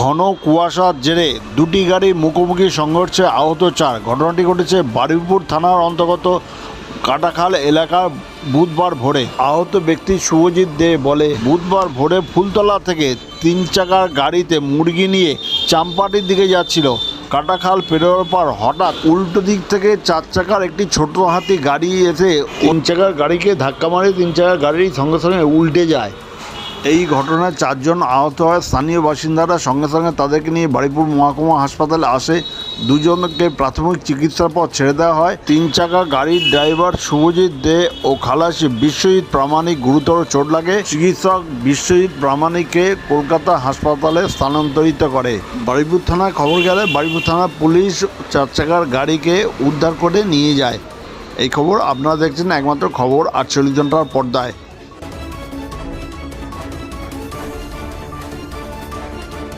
ঘন কুয়াশার জেরে দুটি গাড়ির মুখোমুখি সংঘর্ষে আহত 4। ঘটনাটি ঘটেছে বারুইপুর থানার অন্তর্গত কাটাখাল এলাকার বুধবার ভোরে। আহত ব্যক্তি শুভজিৎ দে বলে, বুধবার ভোরে ফুলতলা থেকে 3 চাকার গাড়িতে মুরগি নিয়ে চাম্পাটির দিকে যাচ্ছিল। কাটাখাল পেরোবার পর হঠাৎ উল্টো দিক থেকে 4 চাকার একটি ছোট হাতি গাড়ি এসে 3 চাকার গাড়িকে ধাক্কা মারে 3 চাকার গাড়ির সঙ্গে সঙ্গে উল্টে যায়। এই ঘটনায় 4 জন আহত হয়। স্থানীয় বাসিন্দারা সঙ্গে সঙ্গে তাদেরকে নিয়ে বারুইপুর মহকুমা হাসপাতালে আসে। 2 জনকে প্রাথমিক চিকিৎসার পর ছেড়ে দেওয়া হয়। 3 চাকা গাড়ির ড্রাইভার শুভজিৎ দে ও খালাসি বিশ্বজিৎ প্রামাণিক গুরুতর চোট লাগে। চিকিৎসক বিশ্বজিৎ প্রামাণিককে কলকাতা হাসপাতালে স্থানান্তরিত করে। বারুইপুর থানায় খবর গেলে বারুইপুর থানার পুলিশ 4 চাকার গাড়িকে উদ্ধার করে নিয়ে যায়। এই খবর আপনারা দেখছেন একমাত্র খবর 48 ঘন্টার পর্দায়।